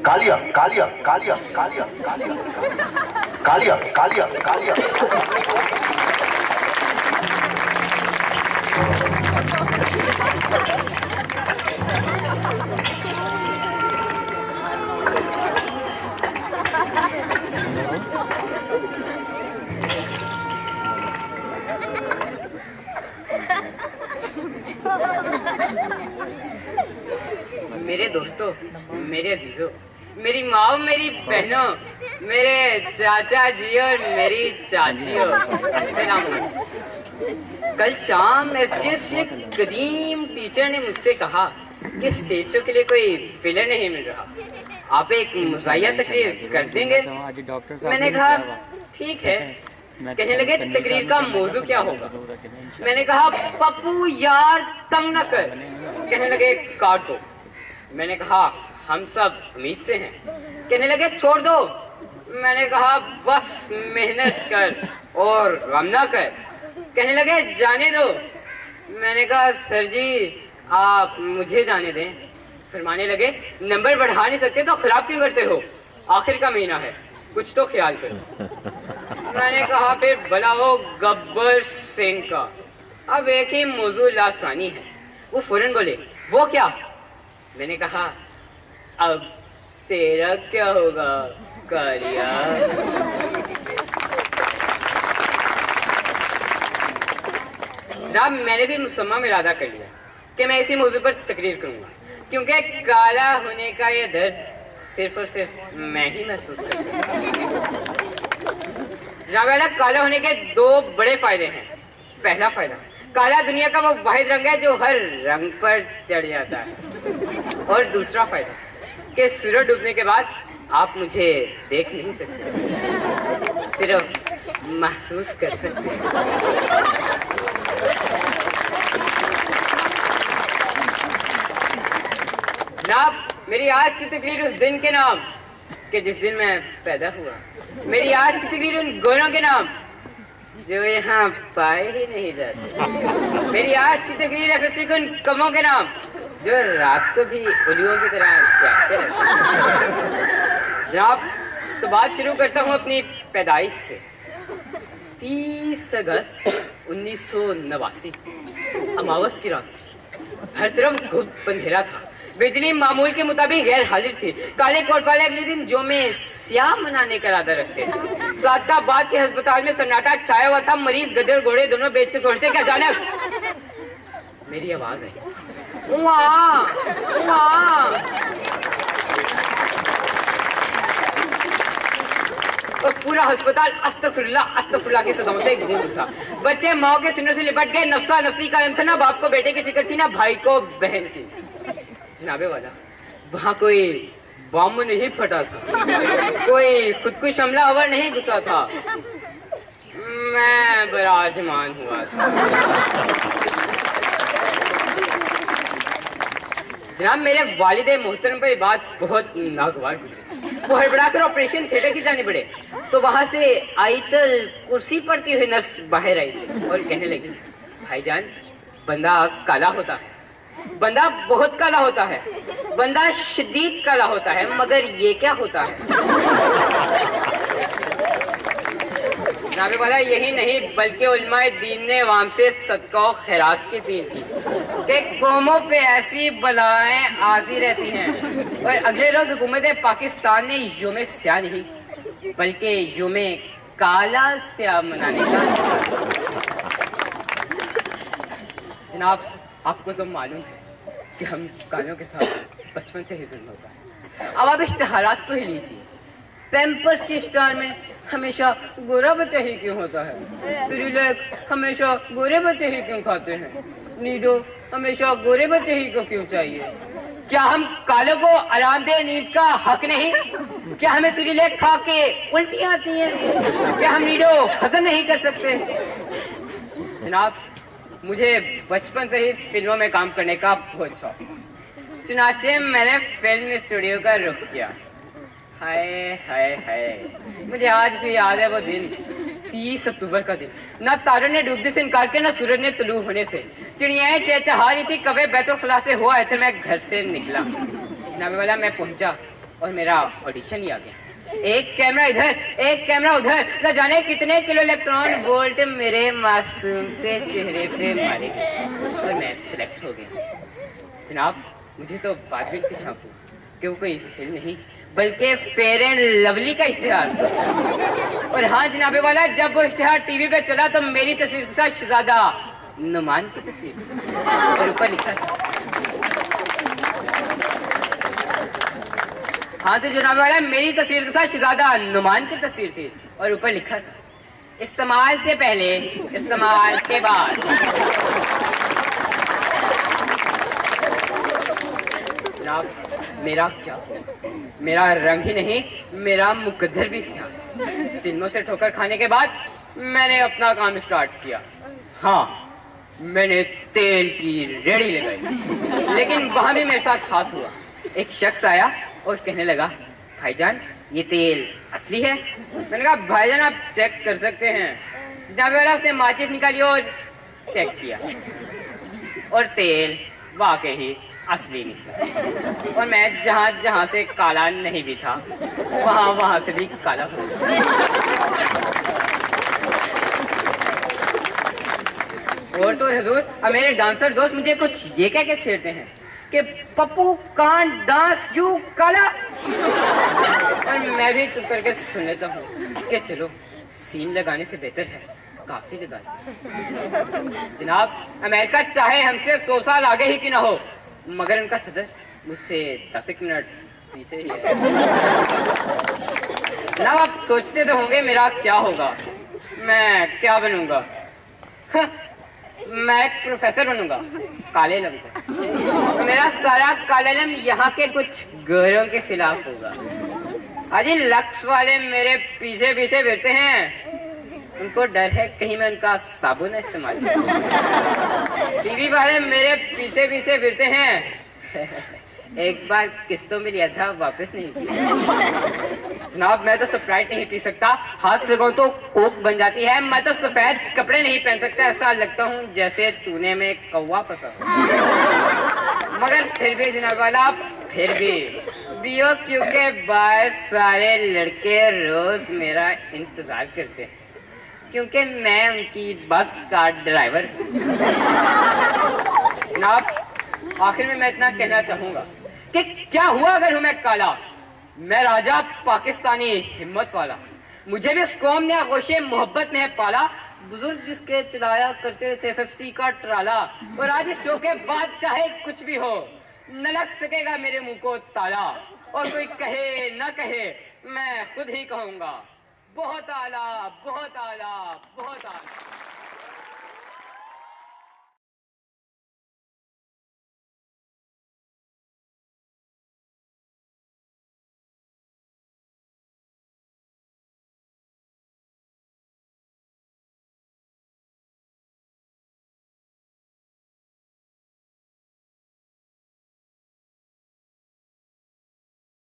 कालिया कालिया कालिया कालिया कालिया कालिया कालिया कालिया मेरे दोस्तों, मेरे अजीजों, मेरी माँ, मेरी बहनों, मेरे चाचा जी और मेरी चाचियों, अस्सलाम वालेकुम। कल शाम एफजीएस के कदीम टीचर ने मुझसे कहा कि स्टेज शो के लिए कोई फिलर नहीं मिल रहा, आप एक मज़ाहिया तकरीर कर देंगे? मैंने कहा ठीक है। कहने लगे तकरीर का मौजू क्या होगा? मैंने कहा पप्पू यार तंग न कर। कहने लगे काट दो। मैंने कहा हम सब उम्मीद से हैं। कहने लगे छोड़ दो। मैंने कहा बस मेहनत कर और गम ना कर। कहने लगे जाने दो। मैंने कहा सर जी आप मुझे जाने दें। फरमाने लगे नंबर बढ़ा नहीं सकते तो खराब क्यों करते हो, आखिर का महीना है, कुछ तो ख्याल करो। मैंने कहा फिर भला हो गब्बर सिंह का, अब एक ही मौजू लासानी है। वो फौरन बोले वो क्या? मैंने कहा अब तेरा क्या होगा कालिया। जनाब मैंने भी मुसम्मा में इरादा कर लिया कि मैं इसी मौजू पर तकरीर करूंगा, क्योंकि काला होने का ये दर्द सिर्फ और सिर्फ मैं ही महसूस कर सकता हूं। जनाब काला होने के दो बड़े फायदे हैं। पहला फायदा, काला दुनिया का वो वाहिद रंग है जो हर रंग पर चढ़ जाता है। और दूसरा फायदा कि सूरज डूबने के बाद आप मुझे देख नहीं सकते, सिर्फ महसूस कर सकते हैं। जनाब मेरी आज की तकरीर उस दिन के नाम कि जिस दिन मैं पैदा हुआ। मेरी आज की तकरीर उन गोरों के नाम जो यहाँ पाए ही नहीं जाते। मेरी आज की तकरीर एफएससी के उन कमों के नाम जो रात को भी उलियों की तरह जागते रहते। जनाब तो बात शुरू करता हूँ अपनी पैदाइश से। 30 अगस्त 1989 अमावस की रात थी। हर तरफ खूब अंधेरा था। बिजली मामूल के मुताबिक गैर हाजिर थी। काले कोट वाले अगले दिन जोमे स्याह मनाने का इरादा रखते थे। सादाबाद के अस्पताल में सन्नाटा छाया हुआ था। मरीज गधे घोड़े दोनों बेच के सोचते कि अचानक मेरी आवाज आई, उआ, उआ। और पूरा अस्पताल अस्तगफुरुल्लाह की सदाओं से गूंज उठा। बच्चे माँ के सीनों से लिपट गए। नफ्सा नफसी का इल्म था। ना बाप को बेटे की फिक्र थी, ना भाई को बहन की। जनाबे वाला वहाँ कोई बम नहीं फटा था, कोई खुदकुश हमला अवर नहीं घुसा था। मैं बराजमान हुआ था। जनाब मेरे वालिद मोहतरम पर बात बहुत नागवार गुजरी। वो हड़बड़ाकर ऑपरेशन थिएटर की जाने पड़े तो वहां से आयतल कुर्सी पड़ती हुई नर्स बाहर आई और कहने लगी भाईजान बंदा काला होता है, बंदा बहुत काला होता है, बंदा शदीद काला होता है, मगर ये क्या होता है? जनाबे वाला यही नहीं बल्कि उलमाए दीन ने अवाम से सदका और खैरात की अपील की कि कौमों पे ऐसी बलाएं आती रहती हैं। और अगले रोज हुकूमत पाकिस्तान ने योम स्याह नहीं बल्कि योम काला स्याह मनाने का। जनाब आपको तो मालूम है कि हम कालों के साथ बचपन से ही जुल्म होता है। अब आप इश्तिहारात को ही लीजिए। पैम्पर्स के इश्तिहार में हमेशा गोरा बच्चा ही क्यों होता है? सिरिलैक हमेशा गोरे बच्चे ही क्यों खाते हैं? नीडो हमेशा गोरे बच्चे ही को क्यों चाहिए? क्या हम कालों को आरामदेह नींद का हक नहीं? क्या हमें सिरिलैक खा के उल्टी आती हैं? क्या हम नीडो हजम नहीं कर सकते? जनाब मुझे बचपन से ही फिल्मों में काम करने का बहुत शौक था। चुनाचे मैंने फिल्म स्टूडियो का रुख किया। हाय हाय हाय, मुझे आज भी याद है वो दिन, 30 अक्टूबर का दिन। ना तारों ने डूबने से इनकार किया, ना सूरज ने तुलू होने से। चिड़ियाएं चहचहा रही थी। कवे बैतुल खला से हुआ थे। मैं घर से निकला। जनाबे वाला मैं पहुंचा और मेरा ऑडिशन ही आ गया। एक कैमरा इधर, एक कैमरा उधर, न जाने कितने किलो इलेक्ट्रॉन वोल्ट मेरे मासूम से चेहरे पे मारे गए और मैं सिलेक्ट हो गया। जनाब, मुझे तो बाद में इंकशाफ हुआ कि वो कोई फिल्म नहीं बल्कि फेयर एंड लवली का इश्तिहार था। और हाँ जनाबे वाला, जब वो इश्तिहार टीवी पे चला तो मेरी तस्वीर के साथ शहजादा नुमान की तस्वीर और ऊपर लिखा था, हाँ तो जनाब वाला, मेरी तस्वीर के साथ शहजादा नुमान की तस्वीर थी और ऊपर लिखा था, इस्तेमाल से पहले, इस्तेमाल के बाद। जनाब, मेरा क्या हुआ? मेरा रंग ही नहीं, मेरा मुकद्दर भी स्याह। फिल्मों से ठोकर खाने के बाद मैंने अपना काम स्टार्ट किया। हाँ, मैंने तेल की रेड़ी लगाई, लेकिन वहां भी मेरे साथ हाथ हुआ। एक शख्स आया और कहने लगा, भाईजान ये तेल असली है? मैंने कहा, भाईजान आप चेक कर सकते हैं। जनाब वाला, उसने माचिस निकाली और चेक किया और तेल वाकई ही असली निकला। और मैं जहां जहां से काला नहीं भी था वहां वहां से भी काला हो गया। और तो हुजूर, अब मेरे डांसर दोस्त मुझे कुछ ये कह के छेड़ते हैं कि पप्पू कांट डांस यू काला। और मैं भी चुप करके सुन लेता हूँ कि चलो सीन लगाने से बेहतर है काफी लगा दी। जनाब, अमेरिका चाहे हमसे 100 साल आगे ही क्यों ना हो, मगर उनका सदर मुझसे 10 मिनट पीछे ही है। जनाब, आप सोचते तो होंगे मेरा क्या होगा, मैं क्या बनूंगा? मैं एक प्रोफेसर बनूंगा काले इल्म का। मेरा सारा काला इल्म यहाँ के कुछ गोरों के खिलाफ होगा। अजी लक्स वाले मेरे पीछे पीछे फिरते हैं, उनको डर है कहीं मैं उनका साबुन इस्तेमाल करूं। टीवी वाले मेरे पीछे पीछे फिरते हैं, एक बार किस्तों में लिया था वापस नहीं किया। जनाब, मैं तो स्प्राइट नहीं पी सकता, हाथ लगाऊं तो कोक बन जाती है। मैं तो सफेद कपड़े नहीं पहन सकता, ऐसा लगता हूँ जैसे चूने में कौवा फंसा। मगर फिर भी जनाब वाला, फिर भी BOQ के बाहर सारे लड़के रोज मेरा इंतजार करते हैं, क्योंकि मैं उनकी बस का ड्राइवर हूँ। जनाब, आखिर में मैं इतना कहना चाहूंगा कि क्या हुआ अगर हूं मैं काला? मैं राजा पाकिस्तानी हिम्मत वाला, मुझे भी उस कौम ने आगोशे मोहब्बत में है पाला। बुजुर्ग जिसके चलाया करते थे FFC का ट्राला, और आज इस शो के बाद चाहे कुछ भी हो न लग सकेगा मेरे मुंह को ताला। और कोई कहे ना कहे, मैं खुद ही कहूंगा, बहुत आला, बहुत आला, बहुत आला।